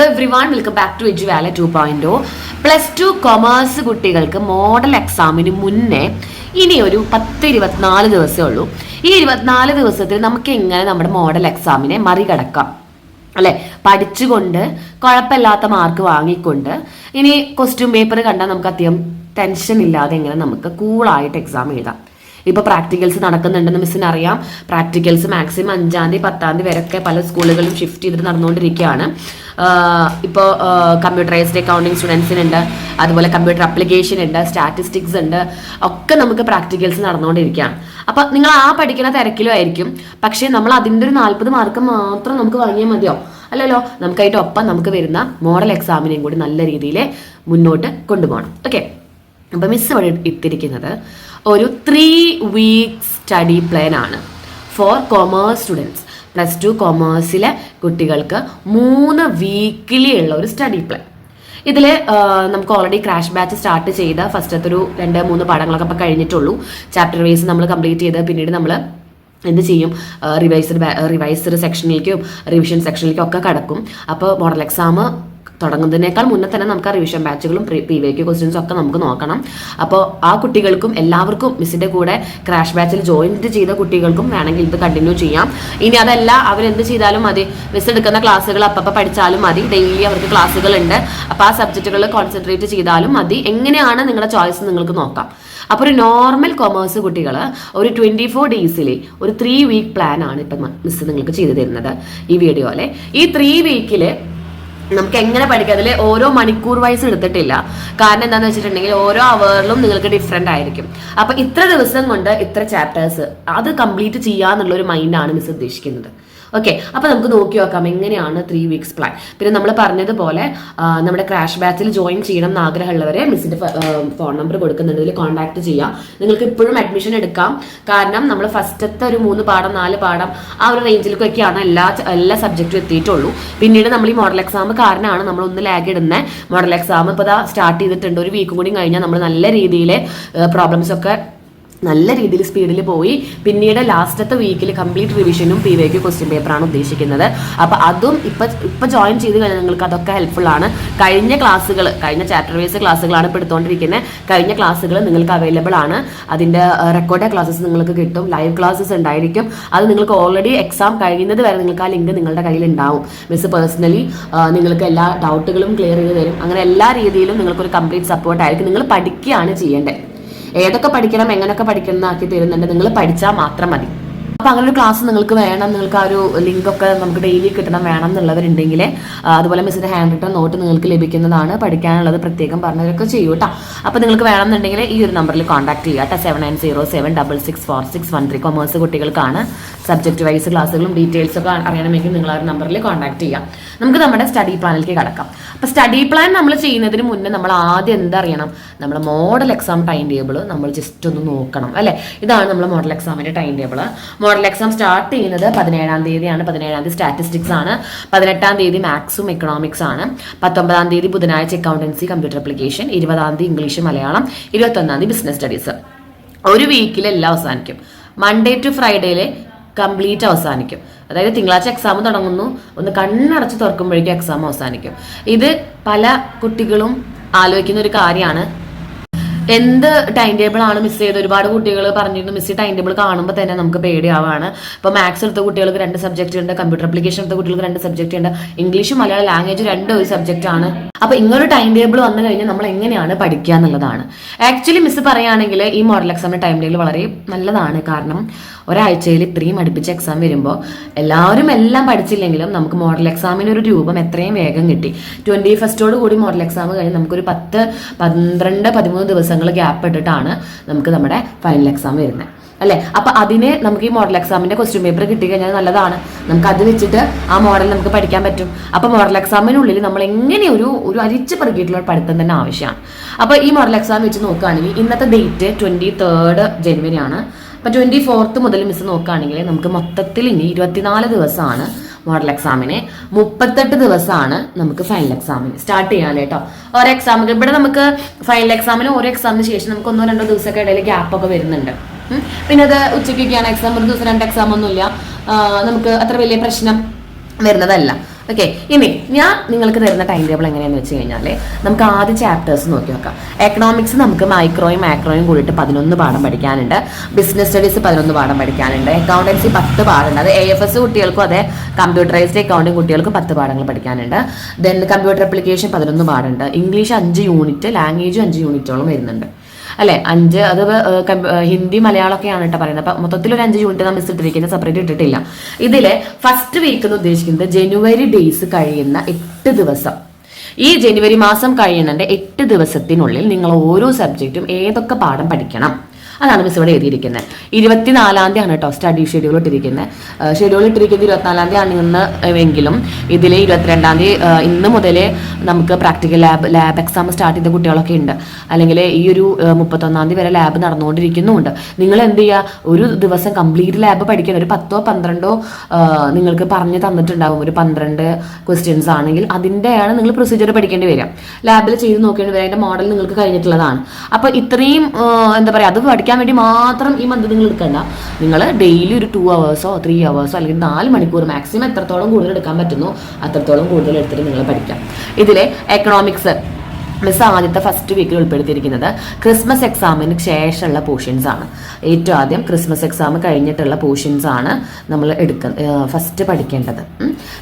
Hello everyone, welcome back to എജുവാല 2.0. +2 commerce കുട്ടികൾക്ക് model എക്സാമിന് മുന്നേ ഇനി ഒരു 10-24 ദിവസമേ ഉള്ളൂ. ഈ 24 ദിവസത്തിൽ നമുക്ക് എങ്ങനെ നമ്മുടെ മോഡൽ എക്സാമിനെ മറികടക്കാം അല്ലെ? പഠിച്ചുകൊണ്ട് കുഴപ്പമില്ലാത്ത മാർക്ക് വാങ്ങിക്കൊണ്ട് ഇനി ക്വസ്റ്റ്യൻ പേപ്പർ കണ്ടാൽ നമുക്ക് അധികം ടെൻഷൻ ഇല്ലാതെ എങ്ങനെ നമുക്ക് കൂളായിട്ട് എക്സാം എഴുതാം. ഇപ്പോൾ പ്രാക്ടിക്കൽസ് നടക്കുന്നുണ്ടെന്ന് മിസ്സിന് അറിയാം. പ്രാക്ടിക്കൽസ് മാക്സിമം 5-ാം തീയതി 10-ാം തീയതി വരെയൊക്കെ പല സ്കൂളുകളിലും ഷിഫ്റ്റ് ചെയ്തിട്ട് നടന്നുകൊണ്ടിരിക്കുകയാണ്. ഇപ്പോൾ കമ്പ്യൂട്ടറൈസ്ഡ് അക്കൗണ്ടിങ് സ്റ്റുഡൻസിനുണ്ട്, അതുപോലെ കമ്പ്യൂട്ടർ അപ്ലിക്കേഷൻ ഉണ്ട്, സ്റ്റാറ്റിസ്റ്റിക്സ് ഉണ്ട്, ഒക്കെ നമുക്ക് പ്രാക്ടിക്കൽസ് നടന്നുകൊണ്ടിരിക്കുകയാണ്. അപ്പം നിങ്ങൾ ആ പഠിക്കുന്ന തിരക്കിലും ആയിരിക്കും. പക്ഷേ നമ്മൾ അതിൻ്റെ ഒരു 40 മാർക്ക് മാത്രം നമുക്ക് വാങ്ങിയാൽ മതിയോ? അല്ലല്ലോ, നമുക്കായിട്ട് ഒപ്പം നമുക്ക് വരുന്ന മോഡൽ എക്സാമിനെയും കൂടി നല്ല രീതിയിൽ മുന്നോട്ട് കൊണ്ടുപോകണം. ഓക്കെ, അപ്പം മിസ് ഇവിടെ ഇട്ടിരിക്കുന്നത് ഒരു 3 വീക്ക് സ്റ്റഡി പ്ലാൻ ആണ് ഫോർ കൊമേഴ്സ് സ്റ്റുഡൻസ്. +2 കൊമേഴ്സിലെ കുട്ടികൾക്ക് 3 വീക്കിലി ഉള്ള ഒരു സ്റ്റഡി പ്ലാൻ. ഇതിൽ നമുക്ക് ഓൾറെഡി ക്രാഷ് ബാച്ച് സ്റ്റാർട്ട് ചെയ്ത ഫസ്റ്റത്തെ ഒരു 2-3 പാഠങ്ങളൊക്കെ ഇപ്പോൾ കഴിഞ്ഞിട്ടുള്ളൂ. ചാപ്റ്റർ വൈസ് നമ്മൾ കംപ്ലീറ്റ് ചെയ്ത് പിന്നീട് നമ്മൾ എന്ത് ചെയ്യും, റിവൈസ്ഡ് സെക്ഷനിലേക്കും റിവിഷൻ സെക്ഷനിലേക്കും ഒക്കെ കടക്കും. അപ്പോൾ മോഡൽ എക്സാം തുടങ്ങുന്നതിനേക്കാൾ മുന്നേ തന്നെ നമുക്ക് ആ റിവിഷൻ ബാച്ചുകളും PVQ ക്വസ്റ്റ്യൻസും ഒക്കെ നമുക്ക് നോക്കണം. അപ്പോൾ ആ കുട്ടികൾക്കും എല്ലാവർക്കും മിസ്സിൻ്റെ കൂടെ ക്രാഷ് ബാച്ചിൽ ജോയിൻ ചെയ്ത കുട്ടികൾക്കും വേണമെങ്കിൽ ഇത് കണ്ടിന്യൂ ചെയ്യാം. ഇനി അതല്ല അവരെന്ത് ചെയ്താലും മതി, മിസ് എടുക്കുന്ന ക്ലാസ്സുകൾ അപ്പം പഠിച്ചാലും മതി. ഡെയിലി അവർക്ക് ക്ലാസ്സുകളുണ്ട്, അപ്പോൾ ആ സബ്ജക്റ്റുകൾ കോൺസെൻട്രേറ്റ് ചെയ്താലും മതി. എങ്ങനെയാണ് നിങ്ങളുടെ ചോയ്സ് നിങ്ങൾക്ക് നോക്കാം. അപ്പോൾ ഒരു നോർമൽ കൊമേഴ്സ് കുട്ടികൾ ഒരു 24 ഡേയ്സിൽ ഒരു 3 വീക്ക് പ്ലാൻ ആണ് ഇപ്പം മിസ് നിങ്ങൾക്ക് ചെയ്തു തരുന്നത് ഈ വീഡിയോയിലെ. ഈ 3 വീക്കിൽ നമുക്ക് എങ്ങനെ പഠിക്കാം. അതിൽ ഓരോ മണിക്കൂർ വൈസ് എടുത്തിട്ടില്ല. കാരണം എന്താണെന്ന് വെച്ചിട്ടുണ്ടെങ്കിൽ ഓരോ അവറിലും നിങ്ങൾക്ക് ഡിഫറെൻ്റ് ആയിരിക്കും. അപ്പം ഇത്ര ദിവസം കൊണ്ട് ഇത്ര ചാപ്റ്റേഴ്സ് അത് കംപ്ലീറ്റ് ചെയ്യാന്നുള്ള ഒരു മൈൻഡാണ് മിസ് ഉദ്ദേശിക്കുന്നത്. ഓക്കെ, അപ്പോൾ നമുക്ക് നോക്കി നോക്കാം എങ്ങനെയാണ് 3 വീക്സ് പ്ലാൻ. പിന്നെ നമ്മൾ പറഞ്ഞതുപോലെ നമ്മുടെ ക്രാഷ് ബാച്ചിൽ ജോയിൻ ചെയ്യണം എന്ന് ആഗ്രഹമുള്ളവരെ മിസ്സിൻ്റെ ഫോൺ നമ്പർ കൊടുക്കുന്നുണ്ട്, ഇതിൽ കോൺടാക്ട് ചെയ്യാം. നിങ്ങൾക്ക് ഇപ്പോഴും അഡ്മിഷൻ എടുക്കാം. കാരണം നമ്മൾ ഫസ്റ്റത്തെ ഒരു 3 പാഠം 4 പാഠം ആ ഒരു റേഞ്ചിലേക്കൊക്കെയാണ് എല്ലാ സബ്ജക്റ്റും എത്തിയിട്ടുള്ളൂ. പിന്നീട് നമ്മൾ ഈ മോഡൽ എക്സാം കാരണമാണ് നമ്മൾ ഒന്ന് ലാഗ് ഇടുന്നത്. മോഡൽ എക്സാം ഇപ്പോൾ സ്റ്റാർട്ട് ചെയ്തിട്ടുണ്ട്. ഒരു വീക്കും കൂടി കഴിഞ്ഞാൽ നമ്മൾ നല്ല രീതിയിൽ പ്രോബ്ലംസ് ഒക്കെ നല്ല രീതിയിൽ സ്പീഡിൽ പോയി പിന്നീട് ലാസ്റ്റത്തെ വീക്കിൽ കംപ്ലീറ്റ് റിവിഷനും PVQ ക്വസ്റ്റ്യൻ പേപ്പറാണ് ഉദ്ദേശിക്കുന്നത്. അപ്പോൾ അതും ഇപ്പം ജോയിൻ ചെയ്ത് കഴിഞ്ഞാൽ നിങ്ങൾക്ക് അതൊക്കെ ഹെൽപ്ഫുൾ ആണ്. കഴിഞ്ഞ ചാപ്റ്റർ വൈസ് ക്ലാസ്സുകളാണ് ഇപ്പോൾ എടുത്തുകൊണ്ടിരിക്കുന്നത്. കഴിഞ്ഞ ക്ലാസ്സുകൾ നിങ്ങൾക്ക് അവൈലബിൾ ആണ്. അതിൻ്റെ റെക്കോർഡ് ക്ലാസ്സസ് നിങ്ങൾക്ക് കിട്ടും, ലൈവ് ക്ലാസ്സസ് ഉണ്ടായിരിക്കും. അത് നിങ്ങൾക്ക് ഓൾറെഡി എക്സാം കഴിയുന്നത് വരെ നിങ്ങൾക്ക് ആ ലിങ്ക് നിങ്ങളുടെ കയ്യിൽ ഉണ്ടാവും. മിസ് പേഴ്സണലി നിങ്ങൾക്ക് എല്ലാ ഡൗട്ടുകളും ക്ലിയർ ചെയ്ത് തരും. അങ്ങനെ എല്ലാ രീതിയിലും നിങ്ങൾക്കൊരു കംപ്ലീറ്റ് സപ്പോർട്ടായിരിക്കും. നിങ്ങൾ പഠിക്കുകയാണ് ചെയ്യേണ്ടത്. ഏതൊക്കെ പഠിക്കണം എങ്ങനെയൊക്കെ പഠിക്കണം എന്നാക്കി തരുന്നുണ്ട്. നിങ്ങൾ പഠിച്ചാൽ മാത്രം മതി. അപ്പോൾ അങ്ങനെ ഒരു ക്ലാസ് നിങ്ങൾക്ക് വേണം, നിങ്ങൾക്ക് ആ ഒരു ലിങ്കൊക്കെ നമുക്ക് ഡെയിലി കിട്ടണം വേണം എന്നുള്ളവരുണ്ടെങ്കിൽ അതുപോലെ മിസ്സിൻ്റെ ഹാൻഡ് റിട്ടൺ നോട്ട് നിങ്ങൾക്ക് ലഭിക്കുന്നതാണ്. പഠിക്കാനുള്ളത് പ്രത്യേകം പറഞ്ഞവരൊക്കെ ചെയ്യൂ കേട്ടോ. അപ്പോൾ നിങ്ങൾക്ക് വേണമെന്നുണ്ടെങ്കിൽ ഈ ഒരു നമ്പറിൽ കോൺടാക്ട് ചെയ്യുക കേട്ടോ. 7907664613. കൊമേഴ്സ് കുട്ടികൾക്കാണ്. സബ്ജക്റ്റ് വൈസ് ക്ലാസ്സുകളും ഡീറ്റെയിൽസൊക്കെ അറിയണമെങ്കിൽ നിങ്ങൾ ആ ഒരു നമ്പറിൽ കോൺടാക്ട് ചെയ്യാം. നമുക്ക് നമ്മുടെ സ്റ്റഡി പ്ലാനിലേക്ക് കടക്കാം. അപ്പോൾ സ്റ്റഡി പ്ലാൻ നമ്മൾ ചെയ്യുന്നതിന് മുന്നേ നമ്മൾ ആദ്യം എന്തറിയണം, നമ്മുടെ മോഡൽ എക്സാം ടൈം ടേബിൾ നമ്മൾ ജസ്റ്റ് ഒന്ന് നോക്കണം അല്ലേ. ഇതാണ് നമ്മൾ മോഡൽ എക്സാമിൻ്റെ time table. Model exam start ചെയ്യുന്നത് 17-ാം തീയതിയാണ്. 17-ാം തീയതി സ്റ്റാറ്റിസ്റ്റിക്സ് ആണ്. 18-ാം തീയതി മാത്സും എക്കണോമിക്സ് ആണ്. 19-ാം തീയതി ബുധനാഴ്ച അക്കൗണ്ടൻസി കമ്പ്യൂട്ടർ അപ്ലിക്കേഷൻ. 20-ാം തീയതി ഇംഗ്ലീഷ് മലയാളം. 21-ാം തീയതി ബിസിനസ് സ്റ്റഡീസ്. ഒരു വീക്കിലെല്ലാം അവസാനിക്കും. മൺഡേ ടു ഫ്രൈഡേയിലെ കംപ്ലീറ്റ് അവസാനിക്കും. അതായത് തിങ്കളാഴ്ച എക്സാം തുടങ്ങുന്നു, ഒന്ന് കണ്ണടച്ച് തുറക്കുമ്പോഴേക്കും എക്സാം അവസാനിക്കും. ഇത് പല കുട്ടികളും ആലോചിക്കുന്ന ഒരു കാര്യമാണ്. എന്ത് ടൈം ടേബിൾ ആണ് മിസ് ചെയ്ത്? ഒരുപാട് കുട്ടികൾ പറഞ്ഞിരുന്നു മിസ് ടൈം ടേബിൾ കാണുമ്പോൾ തന്നെ നമുക്ക് പേടിയാവാണ്. ഇപ്പോൾ മാത്സ് എടുത്ത കുട്ടികൾക്ക് 2 സബ്ജക്റ്റ് ഉണ്ട്, കമ്പ്യൂട്ടർ അപ്ലിക്കേഷൻ എടുത്ത കുട്ടികൾക്ക് 2 സബ്ജക്റ്റ് ഉണ്ട്, ഇംഗ്ലീഷും മലയാളം ലാംഗ്വേജ് 2 ഒരു സബ്ജക്റ്റ് ആണ്. അപ്പോൾ ഇങ്ങനൊരു ടൈം ടേബിൾ വന്നു കഴിഞ്ഞാൽ നമ്മൾ എങ്ങനെയാണ് പഠിക്കുക എന്നുള്ളതാണ്. ആക്ച്വലി മിസ് പറയുകയാണെങ്കിൽ ഈ മോഡൽ എക്സാമിൻ്റെ ടൈം ടേബിൾ വളരെ നല്ലതാണ്. കാരണം ഒരാഴ്ചയിൽ ഇത്രയും അടുപ്പിച്ച എക്സാം വരുമ്പോൾ എല്ലാവരും എല്ലാം പഠിച്ചില്ലെങ്കിലും നമുക്ക് മോഡൽ എക്സാമിന് ഒരു രൂപം എത്രയും വേഗം കിട്ടി. 21st കൂടി മോഡൽ എക്സാം കഴിഞ്ഞ് നമുക്കൊരു 10, 12, 13 ദിവസങ്ങൾ ഗ്യാപ്പ് ഇട്ടിട്ടാണ് നമുക്ക് നമ്മുടെ ഫൈനൽ എക്സാം വരുന്നത് അല്ലേ. അപ്പം അതിന് നമുക്ക് ഈ മോഡൽ എക്സാമിൻ്റെ ക്വസ്റ്റ്യൻ പേപ്പർ കിട്ടിക്കഴിഞ്ഞാൽ നല്ലതാണ്. നമുക്ക് അത് വെച്ചിട്ട് ആ മോഡൽ നമുക്ക് പഠിക്കാൻ പറ്റും. അപ്പോൾ മോഡൽ എക്സാമിനുള്ളിൽ നമ്മൾ എങ്ങനെ ഒരു അരിച്ച് പെറുകിയിട്ടുള്ള പഠിത്തം തന്നെ ആവശ്യമാണ്. അപ്പോൾ ഈ മോഡൽ എക്സാം വെച്ച് നോക്കുകയാണെങ്കിൽ ഇന്നത്തെ ഡേറ്റ് 23 ജനുവരി ആണ്. അപ്പോൾ 24th മുതൽ മിസ് നോക്കുകയാണെങ്കിൽ നമുക്ക് മൊത്തത്തിൽ ഇനി 24 ദിവസമാണ് മോഡൽ എക്സാമിന്. 38 ദിവസമാണ് നമുക്ക് ഫൈനൽ എക്സാമിന് സ്റ്റാർട്ട് ചെയ്യാൻ കേട്ടോ. ഓരോ എക്സാമിന് ഇവിടെ നമുക്ക് ഫൈനൽ എക്സാമിന് ഓരോ എക്സാമിന് ശേഷം നമുക്ക് 1-2 ദിവസമൊക്കെ ഇടയിൽ ഗ്യാപ്പൊക്കെ വരുന്നുണ്ട്. പിന്നെ അത് ഉച്ചയ്ക്കൊക്കെയാണ് എക്സാം, ഒരു ദിവസം 2 എക്സാം ഒന്നുമില്ല. നമുക്ക് അത്ര വലിയ പ്രശ്നം വരുന്നതല്ല. ഓക്കെ, ഇനി ഞാൻ നിങ്ങൾക്ക് തരുന്ന ടൈം ടേബിൾ എങ്ങനെയാന്ന് വെച്ച് കഴിഞ്ഞാൽ നമുക്ക് ആദ്യം ചാപ്റ്റേഴ്സ് നോക്കി നോക്കാം. എക്കണോമിക്സ് നമുക്ക് മൈക്രോയും മാക്രോയും കൂടിയിട്ട് 11 പാഠം പഠിക്കാനുണ്ട്. ബിസിനസ് സ്റ്റഡീസ് 11 പാഠം പഠിക്കാനുണ്ട്. അക്കൗണ്ടൻസി 10 പാഠമുണ്ട്. അത് AFS കുട്ടികൾക്കും അതെ കമ്പ്യൂട്ടറൈസ്ഡ് അക്കൗണ്ടിങ് കുട്ടികൾക്കും 10 പാഠങ്ങൾ പഠിക്കാനുണ്ട്. ദെൻ കമ്പ്യൂട്ടർ ആപ്ലിക്കേഷൻ 11 പാഠമുണ്ട്. ഇംഗ്ലീഷ് 5 യൂണിറ്റ്, ലാംഗ്വേജും 5 യൂണിറ്റോളം വരുന്നുണ്ട് അല്ലെ. 5 അത് ഹിന്ദി മലയാളമൊക്കെയാണ് കേട്ടോ പറയുന്നത്. അപ്പൊ മൊത്തത്തിൽ ഒരു 5 യൂണിറ്റ് നമ്മൾ മിസ് ഇട്ടിരിക്കുന്നത്, സെപ്പറേറ്റ് ഇട്ടിട്ടില്ല. ഇതിലെ ഫസ്റ്റ് വീക്ക് എന്ന് ഉദ്ദേശിക്കുന്നത് ജനുവരി ഡേയ്സ് കഴിയുന്ന 8 ദിവസം. ഈ ജനുവരി മാസം കഴിയുന്നതിന്റെ 8 ദിവസത്തിനുള്ളിൽ നിങ്ങൾ ഓരോ സബ്ജക്റ്റും ഏതൊക്കെ പാഠം പഠിക്കണം അതാണ് മിസ് ഇവിടെ എഴുതിയിരിക്കുന്നത്. 24-ാം തീയതി ആണ് കേട്ടോ സ്റ്റഡി ഷെഡ്യൂൾ ഇട്ടിരിക്കുന്നത്. ഷെഡ്യൂൾ ഇട്ടിരിക്കുന്നത് 24-ാം തീയതി ആണെന്ന് എങ്കിലും ഇതിൽ 22-ാം തീയതി ഇന്ന് മുതൽ നമുക്ക് പ്രാക്ടിക്കൽ ലാബ് എക്സാം സ്റ്റാർട്ട് ചെയ്ത കുട്ടികളൊക്കെ ഉണ്ട്. അല്ലെങ്കിൽ ഈ ഒരു 31-ാം തീയതി വരെ ലാബ് നടന്നുകൊണ്ടിരിക്കുന്നുമുണ്ട്. നിങ്ങൾ എന്ത് ചെയ്യുക, ഒരു ദിവസം കംപ്ലീറ്റ് ലാബ് പഠിക്കണം. ഒരു 10-12 നിങ്ങൾക്ക് പറഞ്ഞു തന്നിട്ടുണ്ടാവും. ഒരു 12 ക്വസ്റ്റ്യൻസ് ആണെങ്കിൽ അതിൻ്റെയാണ് നിങ്ങൾ പ്രൊസീജിയർ പഠിക്കേണ്ടി വരിക. ലാബിൽ ചെയ്ത് നോക്കേണ്ടി വരിക. അതിൻ്റെ മോഡൽ നിങ്ങൾക്ക് കഴിഞ്ഞിട്ടുള്ളതാണ്. അപ്പോൾ ഇത്രയും എന്താ പറയുക, അത് പഠിക്കാൻ വേണ്ടി മാത്രം ഈ മന്ത് നിങ്ങൾ എടുക്കണ്ട. നിങ്ങൾ ഡെയിലി ഒരു 2 hours 3 hours അല്ലെങ്കിൽ 4 മണിക്കൂർ മാക്സിമം എത്രത്തോളം കൂടുതൽ എടുക്കാൻ പറ്റുന്നു അത്രത്തോളം കൂടുതൽ എടുത്തിട്ട് നിങ്ങൾ പഠിക്കാം. ഇതിലെ എക്കണോമിക്സ് മിസ് ആദ്യത്തെ ഫസ്റ്റ് വീക്കിൽ ഉൾപ്പെടുത്തിയിരിക്കുന്നത് ക്രിസ്മസ് എക്സാമിന് ശേഷമുള്ള പോർഷൻസ് ആണ്. ഏറ്റവും ആദ്യം ക്രിസ്മസ് എക്സാം കഴിഞ്ഞിട്ടുള്ള പോർഷൻസ് ആണ് നമ്മൾ ഫസ്റ്റ് പഠിക്കേണ്ടത്.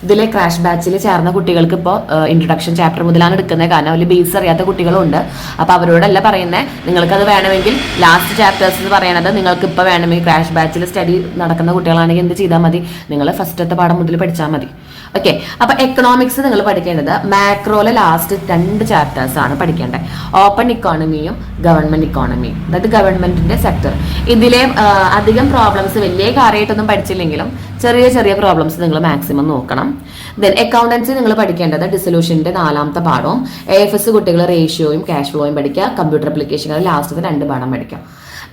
ഇതിലെ ക്രാഷ് ബാച്ചിൽ ചേർന്ന കുട്ടികൾക്ക് ഇപ്പോൾ ഇൻട്രൊഡക്ഷൻ ചാപ്റ്റർ മുതലാണ് എടുക്കുന്നത്. കാരണം അതിൽ ബേസ് അറിയാത്ത കുട്ടികളുണ്ട്. അപ്പോൾ അവരോടല്ല പറയുന്നത്, നിങ്ങൾക്കത് വേണമെങ്കിൽ ലാസ്റ്റ് ചാപ്റ്റേഴ്സ് എന്ന് പറയണത് നിങ്ങൾക്ക് ഇപ്പോൾ വേണമെങ്കിൽ ക്രാഷ് ബാച്ചിൽ സ്റ്റഡി നടക്കുന്ന കുട്ടികളാണെങ്കിൽ എന്ത് ചെയ്താൽ മതി, നിങ്ങൾ ഫസ്റ്റത്തെ പാഠം മുതൽ പഠിച്ചാൽ മതി. ഓക്കെ, അപ്പൊ എക്കണോമിക്സ് നിങ്ങൾ പഠിക്കേണ്ടത് മാക്രോയിലെ ലാസ്റ്റ് 2 ചാപ്റ്റേഴ്സ് ആണ് പഠിക്കേണ്ടത്. ഓപ്പൺ ഇക്കോണമിയും ഗവൺമെന്റ് ഇക്കോണമിയും, അതായത് ഗവൺമെന്റിന്റെ സെക്ടർ. ഇതിലെ അധികം പ്രോബ്ലംസ് വലിയ കാര്യമായിട്ടൊന്നും പഠിച്ചില്ലെങ്കിലും ചെറിയ ചെറിയ പ്രോബ്ലംസ് നിങ്ങൾ മാക്സിമം നോക്കണം. ദെൻ അക്കൗണ്ടൻസി നിങ്ങൾ പഠിക്കേണ്ടത് ഡിസൊല്യൂഷന്റെ 4ാമത്തെ പാഠവും AFS കുട്ടികൾ റേഷ്യോയും ക്യാഷ് ഫ്ലോയും പഠിക്കുക. കമ്പ്യൂട്ടർ ആപ്ലിക്കേഷൻ ലാസ്റ്റത്തെ 2 പാഠം പഠിക്കാം.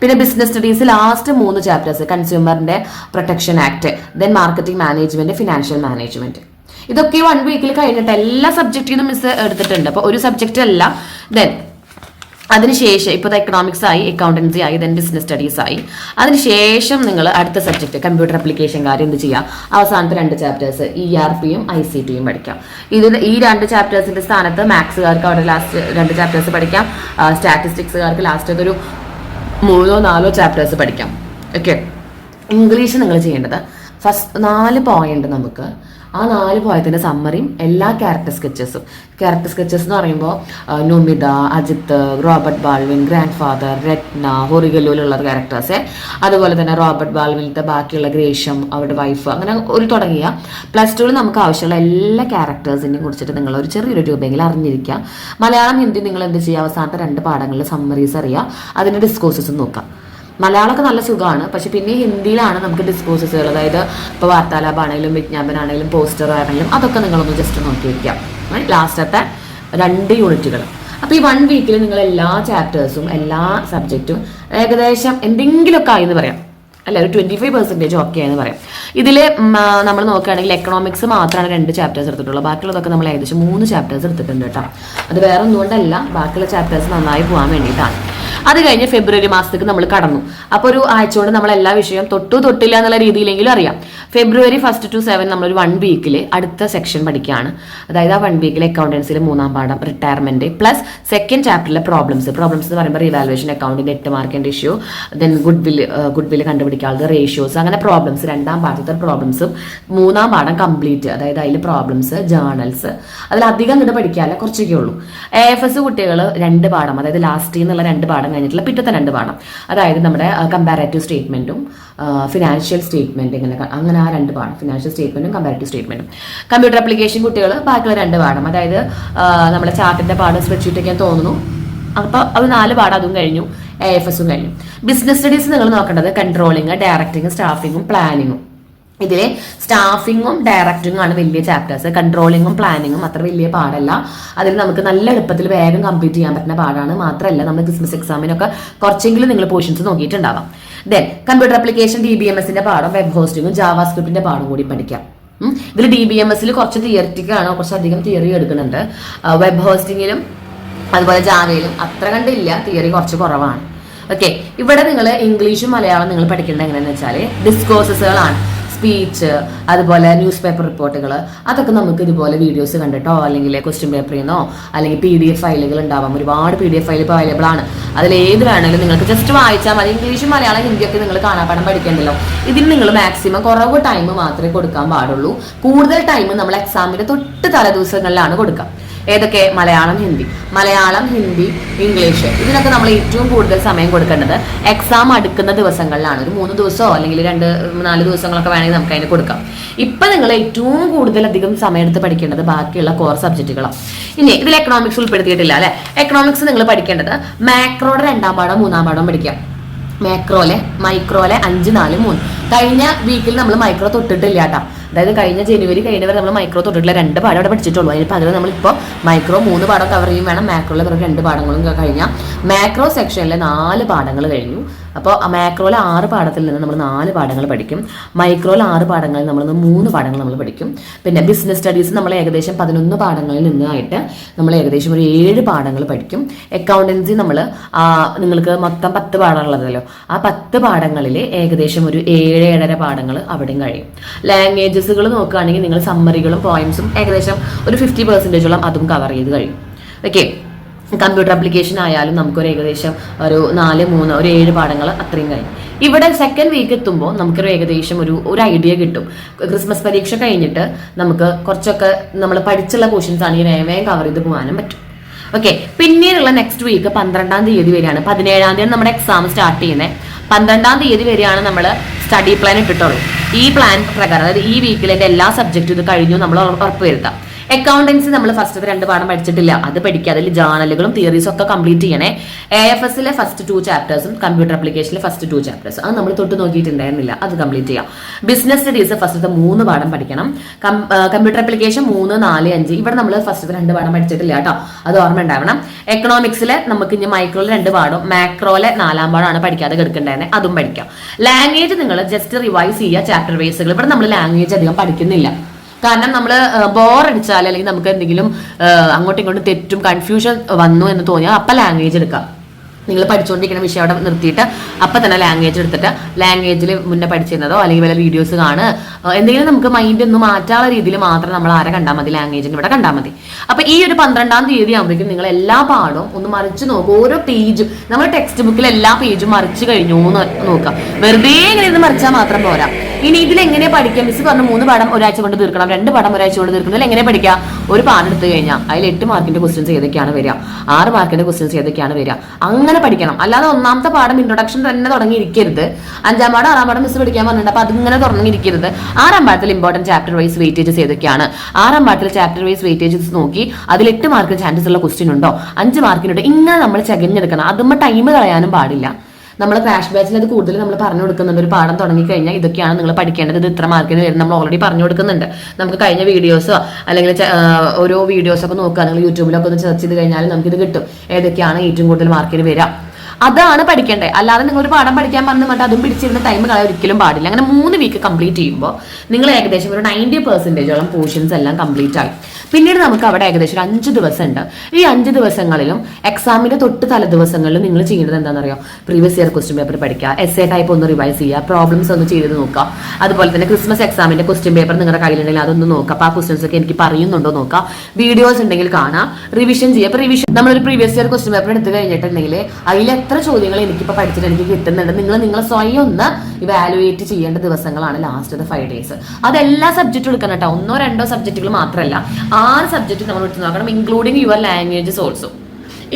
പിന്നെ ബിസിനസ് സ്റ്റഡീസ് ലാസ്റ്റ് 3 ചാപ്റ്റേഴ്സ്, കൺസ്യൂമറിന്റെ protection act, then marketing management, financial management. ഇതൊക്കെ 1 വീക്കിൽ കഴിഞ്ഞിട്ട് എല്ലാ സബ്ജക്റ്റിനും മിസ് എടുത്തിട്ടുണ്ട്. അപ്പോൾ ഒരു സബ്ജക്റ്റ് അല്ല. ദെൻ അതിനുശേഷം ഇപ്പോൾ എക്കണോമിക്സ് ആയി, അക്കൗണ്ടൻസി ആയി, ദെൻ ബിസിനസ് സ്റ്റഡീസ് ആയി. അതിനുശേഷം നിങ്ങൾ അടുത്ത സബ്ജക്ട് കമ്പ്യൂട്ടർ ആപ്ലിക്കേഷൻ കാര്യം എന്ത് ചെയ്യുക, അവസാനത്തെ 2 ചാപ്റ്റേഴ്സ് ERPയും ICTയും പഠിക്കാം. ഈ 2 ചാപ്റ്റേഴ്സിന്റെ സ്ഥാനത്ത് മാത്സുകാർക്ക് അവിടെ ലാസ്റ്റ് 2 ചാപ്റ്റേഴ്സ് പഠിക്കാം. സ്റ്റാറ്റിസ്റ്റിക്സുകാർക്ക് ലാസ്റ്റ് ഒരു 3-4 ചാപ്റ്റേഴ്സ് പഠിക്കാം. ഓക്കെ, ഇംഗ്ലീഷ് നിങ്ങൾ ചെയ്യേണ്ടത് ഫസ്റ്റ് 4 പോയിന്റ് നമുക്ക് ആ 4 പോയതിന്റെ സമ്മറിയും എല്ലാ ക്യാരക്ടർ സ്കെച്ചസും എന്ന് പറയുമ്പോൾ Nomita, Ajith, Robert Baldwin, grandfather, Ratna, ഹൊറിഗല്ലൂലുള്ള ക്യാരക്ടേഴ്സ്, അതുപോലെ തന്നെ റോബർട്ട് ബാൾവിനത്തെ ബാക്കിയുള്ള ഗ്രേഷം, അവരുടെ വൈഫ്, അങ്ങനെ ഒരു തുടങ്ങിയ +2 നമുക്ക് ആവശ്യമുള്ള എല്ലാ ക്യാരക്ടേഴ്സിനെയും കുറിച്ചിട്ട് നിങ്ങൾ ഒരു ചെറിയൊരു രൂപയെങ്കിലും അറിഞ്ഞിരിക്കുക. മലയാളം, ഹിന്ദി നിങ്ങൾ എന്ത് ചെയ്യുക, അവസാനത്തെ 2 പാഠങ്ങളിൽ സമ്മറീസ് അറിയുക, അതിൻ്റെ ഡിസ്കോഴ്സസും നോക്കാം. മലയാളമൊക്കെ നല്ല സുഖമാണ്, പക്ഷെ പിന്നെ ഹിന്ദിയിലാണ് നമുക്ക് ഡിസ്കോഴ്സസുകൾ, അതായത് ഇപ്പോൾ വാർത്താലാപാണെങ്കിലും വിജ്ഞാപനാണെങ്കിലും പോസ്റ്റർ ആണെങ്കിലും അതൊക്കെ നിങ്ങളൊന്ന് ജസ്റ്റ് നോക്കി വയ്ക്കാം. ലാസ്റ്റത്തെ 2 യൂണിറ്റുകൾ. അപ്പോൾ ഈ 1 വീക്കിൽ നിങ്ങൾ എല്ലാ ചാപ്റ്റേഴ്സും എല്ലാ സബ്ജക്റ്റും ഏകദേശം എന്തെങ്കിലുമൊക്കെ ആയി എന്ന് പറയാം, അല്ല ഒരു 25% ഓക്കെ എന്ന് പറയാം. ഇതിൽ നമ്മൾ നോക്കുകയാണെങ്കിൽ എക്കണോമിക്സ് മാത്രമാണ് 2 ചാപ്റ്റേഴ്സ് എടുത്തിട്ടുള്ളത്. ബാക്കിയുള്ളതൊക്കെ നമ്മൾ ഏകദേശം 3 ചാപ്റ്റേഴ്സ് എടുത്തിട്ടുണ്ട് കേട്ടോ. അത് വേറെ ഒന്നുകൊണ്ടല്ല, ബാക്കിയുള്ള ചാപ്റ്റേഴ്സ് നന്നായി പോകാൻ വേണ്ടിയിട്ടാണ്. അത് കഴിഞ്ഞ് ഫെബ്രുവരി മാസത്തേക്ക് നമ്മൾ കടന്നു. അപ്പോൾ ഒരു ആഴ്ച കൊണ്ട് നമ്മൾ എല്ലാ വിഷയവും തൊട്ടില്ല എന്നുള്ള രീതിയിലെങ്കിലും അറിയാം. ഫെബ്രുവരി 1 to 7 നമ്മളൊരു 1 വീക്കിൽ അടുത്ത സെക്ഷൻ പഠിക്കുകയാണ്. അതായത് ആ 1 വീക്കിൽ അക്കൗണ്ടൻസിലെ 3ാം പാഠം റിട്ടയർമെന്റ് പ്ലസ് സെക്കൻഡ് ചാപ്റ്ററിലെ പ്രോബ്ലംസ് എന്ന് പറയുമ്പോൾ റിവാലുവേഷൻ അക്കൗണ്ടിന്റെ 8 മാർക്കിന്റെ ഇഷ്യൂ, ദെൻ ഗുഡ് വില്ല് കണ്ടുപിടിക്കാനുള്ള റേഷ്യോസ്, അങ്ങനെ പ്രോബ്ലംസ് 2ാം പാഠത്തെ പ്രോബ്ലംസും 3ാം പാഠം കംപ്ലീറ്റ്, അതായത് അതിൽ പ്രോബ്ലംസ്, ജേർണൽസ്, അതിലധികം ഇങ്ങോട്ട് പഠിക്കാല്ല, കുറച്ചൊക്കെ ഉള്ളൂ. AFS കുട്ടികൾ 2 പാഠം, അതായത് ലാസ്റ്റ് എന്നുള്ള 2 പാഠം കഴിഞ്ഞിട്ടുള്ള പിറ്റത്തെ 2 പാഠം, അതായത് നമ്മുടെ കമ്പാരറ്റീവ് സ്റ്റേറ്റ്മെന്റും ഫിനാൻഷ്യൽ സ്റ്റേറ്റ്മെന്റ്, അങ്ങനെ ആ 2 പാഠം, ഫിനാൻഷ്യൽ സ്റ്റേറ്റ്മെന്റും കമ്പാരറ്റീവ് സ്റ്റേറ്റ്മെന്റും. കമ്പ്യൂട്ടർ ആപ്ലിക്കേഷൻ കുട്ടികൾ ബാക്കിയുള്ള 2 പാഠം, അതായത് നമ്മുടെ ചാർട്ടിന്റെ പാഠം സ്പ്രെഡ്ഷീറ്റ് ഒക്കെ തോന്നുന്നു. അപ്പോൾ അത് 4 പാഠം അതും കഴിഞ്ഞു, AFSും കഴിഞ്ഞു. ബിസിനസ് സ്റ്റഡീസ് നിങ്ങൾ നോക്കേണ്ടത് കൺട്രോളിങ്, ഡയറക്റ്റിംഗ്, സ്റ്റാഫിങ്ങും പ്ലാനിങ്ങും. ഇതിലെ സ്റ്റാഫിങ്ങും ഡയറക്റ്റിംഗും ആണ് വലിയ ചാപ്റ്റേഴ്സ്. കൺട്രോളിങ്ങും പ്ലാനിങ്ങും അത്ര വലിയ പാടല്ല. അതിൽ നമുക്ക് നല്ല എളുപ്പത്തിൽ വേഗം കംപ്ലീറ്റ് ചെയ്യാൻ പറ്റുന്ന പാടാണ്. മാത്രമല്ല നമ്മൾ ക്രിസ്മസ് എക്സാമിനൊക്കെ കുറച്ചെങ്കിലും നിങ്ങൾ പോർഷൻസ് നോക്കിയിട്ടുണ്ടാവാം. ദെൻ കമ്പ്യൂട്ടർ ആപ്ലിക്കേഷൻ DBMSന്റെ പാഠം, വെബ് ഹോസ്റ്റിങ്ങും ജാവാസ്ക്രിപ്റ്റിന്റെ പാഠം കൂടി പഠിക്കാം. ഇതിൽ DBMSൽ കുറച്ച് തിയറിറ്റിക്കാണ്, കുറച്ചധികം തിയറി എടുക്കുന്നുണ്ട്. വെബ് ഹോസ്റ്റിങ്ങിലും അതുപോലെ ജാവയിലും അത്ര കണ്ടില്ല, തിയറി കുറച്ച് കുറവാണ്. ഓക്കെ, ഇവിടെ നിങ്ങൾ ഇംഗ്ലീഷും മലയാളം നിങ്ങൾ പഠിക്കേണ്ടത് എങ്ങനെയാണെന്ന് വെച്ചാൽ ഡിസ്കോഴ്സസുകളാണ്. സ്പീച്ച്, അതുപോലെ ന്യൂസ് പേപ്പർ റിപ്പോർട്ടുകൾ, അതൊക്കെ നമുക്ക് ഇതുപോലെ വീഡിയോസ് കണ്ടിട്ടോ അല്ലെങ്കിൽ ക്വസ്റ്റ്യൻ പേപ്പറിൽ നിന്നോ അല്ലെങ്കിൽ PDF ഫയലുകൾ ഉണ്ടാവാം. ഒരുപാട് PDF ഫയൽ ഇപ്പോൾ അവൈലബിൾ ആണ്. അതിൽ ഏത് വേണമെങ്കിലും നിങ്ങൾക്ക് ജസ്റ്റ് വായിച്ചാൽ മതി. ഇംഗ്ലീഷും മലയാളം ഹിന്ദിയൊക്കെ നിങ്ങൾ കാണാപ്പാഠം പഠിക്കേണ്ടല്ലോ. ഇതിന് നിങ്ങൾ മാക്സിമം കുറവ് ടൈം മാത്രമേ കൊടുക്കാൻ പാടുള്ളൂ. കൂടുതൽ ടൈം നമ്മൾ എക്സാമിന്റെ തൊട്ട് തലേ ദിവസങ്ങളിലാണ് കൊടുക്കുക. ഏതൊക്കെ? മലയാളം, ഹിന്ദി, ഇംഗ്ലീഷ്. ഇതിനൊക്കെ നമ്മൾ ഏറ്റവും കൂടുതൽ സമയം കൊടുക്കേണ്ടത് എക്സാം അടുക്കുന്ന ദിവസങ്ങളിലാണ്. ഒരു 3 ദിവസമോ അല്ലെങ്കിൽ 2-4 ദിവസങ്ങളൊക്കെ വേണമെങ്കിൽ നമുക്ക് അതിന് കൊടുക്കാം. ഇപ്പൊ നിങ്ങൾ ഏറ്റവും കൂടുതലധികം സമയം എടുത്ത് പഠിക്കേണ്ടത് ബാക്കിയുള്ള കോർ സബ്ജക്റ്റുകളാണ്. ഇനി ഇതിൽ എക്കണോമിക്സ് ഉൾപ്പെടുത്തിയിട്ടില്ല അല്ലെ. എക്കണോമിക്സ് നിങ്ങൾ പഠിക്കേണ്ടത് മാക്രോയുടെ 2ാം പാഠം 3ാം പാഠം പഠിക്കാം. മൈക്രോലെ 5, 4, 3. കഴിഞ്ഞ വീക്കിൽ നമ്മൾ മൈക്രോ തൊട്ടിട്ടില്ല കേട്ടോ. അതായത് കഴിഞ്ഞ ജനുവരി കഴിഞ്ഞവരെ നമ്മൾ മൈക്രോ തൊട്ടിട്ടുള്ള 2 പാഠം അവിടെ പഠിച്ചിട്ടുള്ളൂ. അതിന് പകരം നമ്മളിപ്പോൾ മൈക്രോ 3 പാഠം കവർ ചെയ്യും വേണം. മാക്രോയിലെ 2 പാഠങ്ങളും കഴിഞ്ഞാൽ മാക്രോ സെക്ഷനിലെ 4 പാഠങ്ങൾ കഴിഞ്ഞു. അപ്പോൾ മാക്രോയിലെ 6 പാഠത്തിൽ നിന്ന് നമ്മൾ 4 പാഠങ്ങൾ പഠിക്കും. മൈക്രോയിലെ 6 പാഠങ്ങളിൽ നമ്മൾ 3 പാഠങ്ങൾ നമ്മൾ പഠിക്കും. പിന്നെ ബിസിനസ് സ്റ്റഡീസ് നമ്മൾ ഏകദേശം 11 പാഠങ്ങളിൽ നിന്നായിട്ട് നമ്മൾ ഏകദേശം ഒരു 7 പാഠങ്ങൾ പഠിക്കും. അക്കൗണ്ടൻസി നിങ്ങൾക്ക് മൊത്തം 10 പാഠങ്ങളുള്ളതല്ലോ. ആ 10 പാഠങ്ങളിൽ ഏകദേശം ഒരു 7-7.5 പാഠങ്ങൾ അവിടെയും കഴിയും. ലാംഗ്വേജസുകൾ നോക്കുകയാണെങ്കിൽ നിങ്ങൾ സമ്മറികളും പോയിന്റ്സും ഏകദേശം ഒരു 50% അതും കവർ ചെയ്ത് കഴിയും. ഓക്കെ. കമ്പ്യൂട്ടർ ആപ്ലിക്കേഷൻ ആയാലും നമുക്കൊരു ഏകദേശം ഒരു 4-3 ഒരു 7 പാഠങ്ങൾ അത്രയും കഴിയും. ഇവിടെ സെക്കൻഡ് വീക്ക് എത്തുമ്പോൾ നമുക്കൊരു ഏകദേശം ഒരു ഐഡിയ കിട്ടും. ക്രിസ്മസ് പരീക്ഷ കഴിഞ്ഞിട്ട് നമുക്ക് കുറച്ചൊക്കെ നമ്മൾ പഠിച്ചുള്ള ക്വസ്റ്റ്യൻസ് ആണെങ്കിൽ വേഗം കവർ ചെയ്ത് പോകാനും പറ്റും. ഓക്കെ. പിന്നീടുള്ള നെക്സ്റ്റ് വീക്ക് 12-ാം തീയതി വരെയാണ്. 17-ാം തീയതി നമ്മുടെ എക്സാം സ്റ്റാർട്ട് ചെയ്യുന്നത്. 12-ാം തീയതി വരെയാണ് നമ്മൾ സ്റ്റഡി പ്ലാൻ ഇട്ടിട്ടുള്ളൂ. ഈ പ്ലാൻ പ്രകാരം അതായത് ഈ വീക്കിലെ എല്ലാ സബ്ജക്റ്റും ഇത് കഴിഞ്ഞു നമ്മൾ ഉറപ്പുവരുത്താം. അക്കൗണ്ടൻസി നമ്മൾ ഫസ്റ്റ് 2 പാഠം പഠിച്ചിട്ടില്ല, അത് പഠിക്കുക. അതിൽ ജേർണലുകളും തിയറീസും ഒക്കെ കംപ്ലീറ്റ് ചെയ്യണേ. AFSലെ ഫസ്റ്റ് 2 ചാപ്റ്റേഴ്സും കമ്പ്യൂട്ടർ ആപ്ലിക്കേഷനിലെ ഫസ്റ്റ് 2 ചാപ്റ്റേഴ്സും അത് നമ്മൾ തൊട്ട് നോക്കിയിട്ടുണ്ടായിരുന്നില്ല, അത് കംപ്ലീറ്റ് ചെയ്യാം. ബിസിനസ് സ്റ്റഡീസ് ഫസ്റ്റത്തെ 3 പാഠം പഠിക്കണം. കമ്പ്യൂട്ടർ ആപ്ലിക്കേഷൻ 3, 4, 5 ഇവിടെ നമ്മൾ ഫസ്റ്റ് 2 പാഠം പഠിച്ചിട്ടില്ല കേട്ടോ, അത് ഓർമ്മ ഉണ്ടാവണം. എക്കണോമിക്സിലെ നമുക്ക് ഇനി മൈക്രോയിലെ 2 പാഠം, മാക്രോയിലെ 4ാം പാഠമാണ് പഠിക്കാതെ കിടക്കേണ്ടത്, അതും പഠിക്കാം. ലാംഗ്വേജ് നിങ്ങൾ ജസ്റ്റ് റിവൈസ് ചെയ്യുക ചാപ്റ്റർ വൈസുകൾ. ഇവിടെ നമ്മൾ ലാംഗ്വേജ് അധികം പഠിക്കുന്നില്ല. കാരണം നമ്മൾ ബോറടിച്ചാൽ അല്ലെങ്കിൽ നമുക്ക് എന്തെങ്കിലും അങ്ങോട്ടും ഇങ്ങോട്ടും തെറ്റും കൺഫ്യൂഷൻ വന്നു എന്ന് തോന്നിയാൽ അപ്പം ലാംഗ്വേജ് എടുക്കാം. നിങ്ങൾ പഠിച്ചുകൊണ്ടിരിക്കുന്ന വിഷയം അവിടെ നിർത്തിയിട്ട് അപ്പം തന്നെ ലാംഗ്വേജ് എടുത്തിട്ട് ലാംഗ്വേജിൽ മുന്നേ പഠിച്ചിരുന്നതോ അല്ലെങ്കിൽ വല്ല വീഡിയോസ് കാണുക, എന്തെങ്കിലും നമുക്ക് മൈൻഡ് ഒന്ന് മാറ്റാനുള്ള രീതിയിൽ മാത്രം നമ്മൾ ആരെ കണ്ടാൽ മതി, ലാംഗ്വേജിന് ഇവിടെ കണ്ടാൽ മതി. അപ്പൊ ഈ ഒരു 12-ാം തീയതി ആകുമ്പോഴേക്കും നിങ്ങൾ എല്ലാ പാഠവും ഒന്ന് മറിച്ച് നോക്കും. ഓരോ പേജും നമ്മൾ ടെക്സ്റ്റ് ബുക്കിൽ എല്ലാ പേജും മറിച്ച് കഴിഞ്ഞു എന്ന് നോക്കാം. വെറുതെ ഇങ്ങനെ ഇരുന്ന് മറിച്ചാൽ മാത്രം പോരാ. ഇനി ഇതിലെങ്ങനെ പഠിക്കാം? മിസ് പറഞ്ഞു 3 പാഠം ഒരാഴ്ച കൊണ്ട് തീർക്കണം, 2 പാഠം ഒരാഴ്ച കൊണ്ട് തീർക്കണം. എങ്ങനെ പഠിക്കാം? ഒരു പാഠം എടുത്തു കഴിഞ്ഞാൽ അതിൽ 8 മാർക്കിന്റെ ക്വസ്റ്റ്യൻസ് ഏതൊക്കെയാണ് വരിക, 6 മാർക്കിന്റെ ക്വസ്റ്റ്യൻസ് ഏതൊക്കെയാണ് വരിക, അങ്ങനെ പഠിക്കണം. അല്ലാതെ 1ാമത്തെ പാഠം ഇൻട്രൊഡക്ഷൻ തന്നെ തുടങ്ങിയിരിക്കരുത്. 5ാം പാഠം 6ാം പാഠം മിസ് പഠിക്കാൻ പറഞ്ഞിട്ടുണ്ട്, അപ്പൊ അതിങ്ങനെ തുടങ്ങിയിരിക്കരുത്. 6ാം പാഠത്തിൽ ഇമ്പോർട്ടന്റ് ചാപ്റ്റർ വൈസ് വെയിറ്റേജസ് ഏതൊക്കെയാണ്, 6ാം പാഠത്തിൽ ചാപ്റ്റർ വൈസ് വെയിറ്റേജസ് നോക്കി അതിൽ 8 മാർക്ക് ചാൻസസ് ഉള്ള ക്വസ്റ്റ്യൻ ഉണ്ടോ, 5 മാർക്കിനുണ്ടോ, ഇങ്ങനെ നമ്മൾ ചകഞ്ഞെടുക്കണം. അതുമ്പോൾ ടൈം കളയാനും പാടില്ല. നമ്മൾ ക്രാഷ് ബാച്ചിൽ അത് കൂടുതൽ നമ്മൾ പറഞ്ഞു കൊടുക്കുന്നുണ്ട്. ഒരു പാഠം തുടങ്ങി കഴിഞ്ഞാൽ ഇതൊക്കെയാണ് നിങ്ങൾ പഠിക്കേണ്ടത്, ഇത് ഇത്ര മാർക്കിന് വരും നമ്മൾ ഓൾറെഡി പറഞ്ഞു കൊടുക്കുന്നുണ്ട്. നമുക്ക് കഴിഞ്ഞ വീഡിയോസോ അല്ലെങ്കിൽ ഓരോ വീഡിയോസൊക്കെ നോക്കുക, നിങ്ങൾ യൂട്യൂബിലൊക്കെ ഒന്ന് സെർച്ച് ചെയ്ത് കഴിഞ്ഞാൽ നമുക്കിത് കിട്ടും, ഏതൊക്കെയാണ് ഏറ്റവും കൂടുതൽ മാർക്കിന് വരിക. അതാണ് പഠിക്കേണ്ടത്. അല്ലാതെ നിങ്ങൾ ഒരു പാഠം പഠിക്കാൻ പറഞ്ഞിട്ട് അതും പിടിച്ചിരുന്ന ടൈം കളയാൻ ഒരിക്കലും പാടില്ല. അങ്ങനെ 3 വീക്ക് കംപ്ലീറ്റ് ചെയ്യുമ്പോൾ നിങ്ങൾ ഏകദേശം ഒരു 90% പോർഷൻസ് എല്ലാം കംപ്ലീറ്റ് ആയി. പിന്നീട് നമുക്ക് അവിടെ ഏകദേശം 5 ദിവസം ഉണ്ട്. ഈ 5 ദിവസങ്ങളിലും എക്സാമിന്റെ തൊട്ട് തല ദിവസങ്ങളിലും നിങ്ങൾ ചെയ്യേണ്ടത് എന്താണെന്ന് അറിയാം? പ്രീവിയസ് ഇയർ ക്വസ്റ്റ്യൻ പേപ്പർ പഠിക്കുക, എസ്സേ ടൈപ്പ് ഒന്ന് റിവൈസ് ചെയ്യുക, പ്രോബ്ലംസ് ഒന്ന് ചെയ്ത് നോക്കുക. അതുപോലെ തന്നെ ക്രിസ്മസ് എക്സാമിന്റെ ക്വസ്റ്റ്യൻ പേപ്പർ നിങ്ങളുടെ കയ്യിലുണ്ടെങ്കിൽ അതൊന്ന് നോക്കുക. അപ്പോൾ ആ ക്വസ്റ്റ്യൻസ് ഒക്കെ എനിക്ക് പറയുന്നുണ്ടോ നോക്കുക. വീഡിയോസ് ഉണ്ടെങ്കിൽ കാണാം, റിവിഷൻ ചെയ്യുക. അപ്പോൾ റിവിഷൻ നമ്മളൊരു പ്രീവിയസ് ഇയർ ക്വസ്റ്റ്യൻ പേപ്പർ എടുത്ത് കഴിഞ്ഞിട്ടുണ്ടെങ്കിൽ അതിൽ എത്ര ചോദ്യങ്ങൾ എനിക്കിപ്പോൾ പഠിച്ചിട്ട് എനിക്ക് കിട്ടുന്നുണ്ട്, നിങ്ങളെ സ്വയം ഒന്ന് ഇവാലുവേറ്റ് ചെയ്യേണ്ട ദിവസങ്ങളാണ് ലാസ്റ്റ് 5 days. അതെല്ലാ സബ്ജക്റ്റും എടുക്കണം കേട്ടോ, 1-2 സബ്ജക്റ്റുകൾ മാത്രമല്ല, 6 സബ്ജക്റ്റ് നമ്മൾ എടുത്ത് നോക്കണം, ഇൻക്ലൂഡിങ് യുവർ ലാംഗ്വേജസ് ഓൾസോ.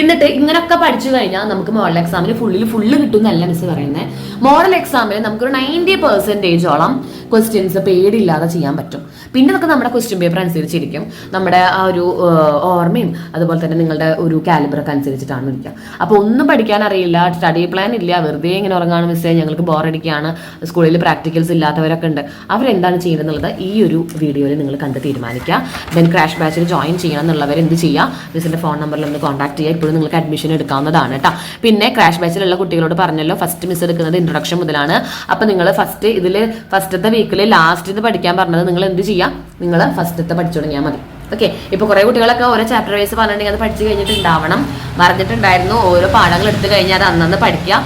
എന്നിട്ട് ഇങ്ങനെയൊക്കെ പഠിച്ചു കഴിഞ്ഞാൽ നമുക്ക് മോഡൽ എക്സാമിൽ ഫുള്ള് കിട്ടുന്നല്ല മിസ് പറയുന്നത്. മോഡൽ എക്സാമിൽ നമുക്കൊരു 90% ക്വസ്റ്റ്യൻസ് പേടിയില്ലാതെ ചെയ്യാൻ പറ്റും. പിന്നെ നമുക്ക് നമ്മുടെ ക്വസ്റ്റ്യൻ പേപ്പർ അനുസരിച്ചിരിക്കും, നമ്മുടെ ആ ഒരു ഓർമ്മയും അതുപോലെ തന്നെ നിങ്ങളുടെ ഒരു കാലിബറൊക്കെ അനുസരിച്ചിട്ടാണ് ഇരിക്കുക. അപ്പോൾ ഒന്നും പഠിക്കാൻ അറിയില്ല, സ്റ്റഡി പ്ലാൻ ഇല്ല, വെറുതെ ഇങ്ങനെ ഉറങ്ങാണ് മിസ്സേ, ഞങ്ങൾക്ക് ബോറടിക്കുകയാണ്, സ്കൂളിൽ പ്രാക്ടിക്കൽസ് ഇല്ലാത്തവരൊക്കെ ഉണ്ട്, അവരെന്താണ് ചെയ്യുന്നത് ഈ ഒരു വീഡിയോയിൽ നിങ്ങൾ കണ്ട് തീരുമാനിക്കുക. ദെൻ ക്രാഷ് ബാച്ചിൽ ജോയിൻ ചെയ്യണം എന്നുള്ളവർ എന്ത് ചെയ്യുക? മിസ്സിൻ്റെ ഫോൺ നമ്പറിൽ ഒന്ന് കോൺടാക്ട് ചെയ്യുക. ഇപ്പോഴും നിങ്ങൾക്ക് അഡ്മിഷൻ എടുക്കാവുന്നതാണ് കേട്ടോ. പിന്നെ ക്രാഷ് ബാച്ചിലുള്ള കുട്ടികളോട് പറഞ്ഞല്ലോ, ഫസ്റ്റ് മിസ് എടുക്കുന്നത് ഇൻട്രൊഡക്ഷൻ മുതലാണ്. അപ്പോൾ നിങ്ങൾ ഫസ്റ്റത്തെ വീക്കിൽ ലാസ്റ്റ് പഠിക്കാൻ പറഞ്ഞത് നിങ്ങൾ എന്ത് ചെയ്യുക? നിങ്ങൾ ഫസ്റ്റത്തെ പഠിച്ചു തുടങ്ങിയാൽ മതി. ഓക്കെ. ഇപ്പോൾ കുറേ കുട്ടികളൊക്കെ ഓരോ ചാപ്റ്റർ വൈസ് പറഞ്ഞിട്ടുണ്ടെങ്കിൽ അത് പഠിച്ചു കഴിഞ്ഞിട്ടുണ്ടാവണം. പറഞ്ഞിട്ടുണ്ടായിരുന്നു ഓരോ പാഠങ്ങൾ എടുത്തു കഴിഞ്ഞാൽ അത് അന്നന്ന് പഠിക്കുക.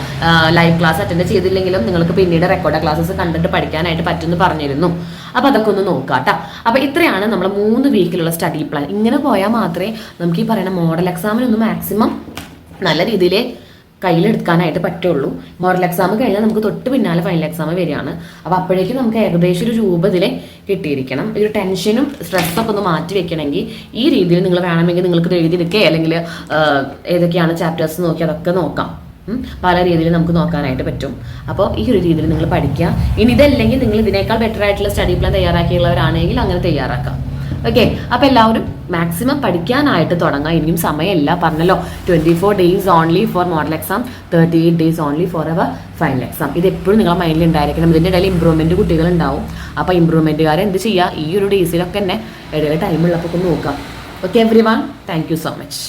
ലൈവ് ക്ലാസ് അറ്റൻഡ് ചെയ്തില്ലെങ്കിലും നിങ്ങൾക്ക് പിന്നീട് റെക്കോർഡ് ക്ലാസ്സസ് കണ്ടിട്ട് പഠിക്കാനായിട്ട് പറ്റുമെന്ന് പറഞ്ഞിരുന്നു. അപ്പോൾ അതൊക്കെ ഒന്ന് നോക്കാട്ടോ. അപ്പോൾ ഇത്രയാണ് നമ്മൾ 3 വീക്കിലുള്ള സ്റ്റഡി പ്ലാൻ. ഇങ്ങനെ പോയാൽ മാത്രമേ നമുക്ക് ഈ പറയുന്ന മോഡൽ എക്സാമിനൊന്ന് മാക്സിമം നല്ല രീതിയിൽ കയ്യിലെടുക്കാനായിട്ട് പറ്റുള്ളൂ. മോഡൽ എക്സാം കഴിഞ്ഞാൽ നമുക്ക് തൊട്ട് പിന്നാലെ ഫൈനൽ എക്സാം വരികയാണ്. അപ്പോൾ അപ്പോഴേക്കും നമുക്ക് ഏകദേശം ഒരു രൂപത്തിൽ കിട്ടിയിരിക്കണം. ഒരു ടെൻഷനും സ്ട്രെസ്സൊക്കെ ഒന്ന് മാറ്റി വെക്കണമെങ്കിൽ ഈ രീതിയിൽ നിങ്ങൾ വേണമെങ്കിൽ നിങ്ങൾക്ക് എഴുതിയെടുക്കുക, അല്ലെങ്കിൽ ഏതൊക്കെയാണ് ചാപ്റ്റേഴ്സ് നോക്കി അതൊക്കെ നോക്കാം. പല രീതിയിൽ നമുക്ക് നോക്കാനായിട്ട് പറ്റും. അപ്പോൾ ഈ ഒരു രീതിയിൽ നിങ്ങൾ പഠിക്കുക. ഇനി ഇതല്ലെങ്കിൽ നിങ്ങൾ ഇതിനേക്കാൾ ബെറ്റർ ആയിട്ടുള്ള സ്റ്റഡി പ്ലാൻ തയ്യാറാക്കിയുള്ളവരാണെങ്കിൽ അങ്ങനെ തയ്യാറാക്കാം. ഓക്കെ. അപ്പോൾ എല്ലാവരും മാക്സിമം പഠിക്കാനായിട്ട് തുടങ്ങാം. ഇനിയും സമയമില്ല, പറഞ്ഞല്ലോ 24 days only for model exam, 38 days only for our final exam. ഇത് എപ്പോഴും നിങ്ങളുടെ മൈൻഡിൽ ഉണ്ടായിരിക്കണം. ഇതിൻ്റെ ഇടയിൽ ഇമ്പ്രൂവ്മെൻറ്റ് കുട്ടികളുണ്ടാവും. അപ്പോൾ ഇമ്പ്രൂവ്മെൻറ്റുകാരെ എന്ത് ചെയ്യുക, ഈ ഒരു ഡേയ്സിലൊക്കെ തന്നെ ഇടയിൽ ടൈമുള്ളപ്പോൾ നോക്കാം. Okay every one, thank you so much.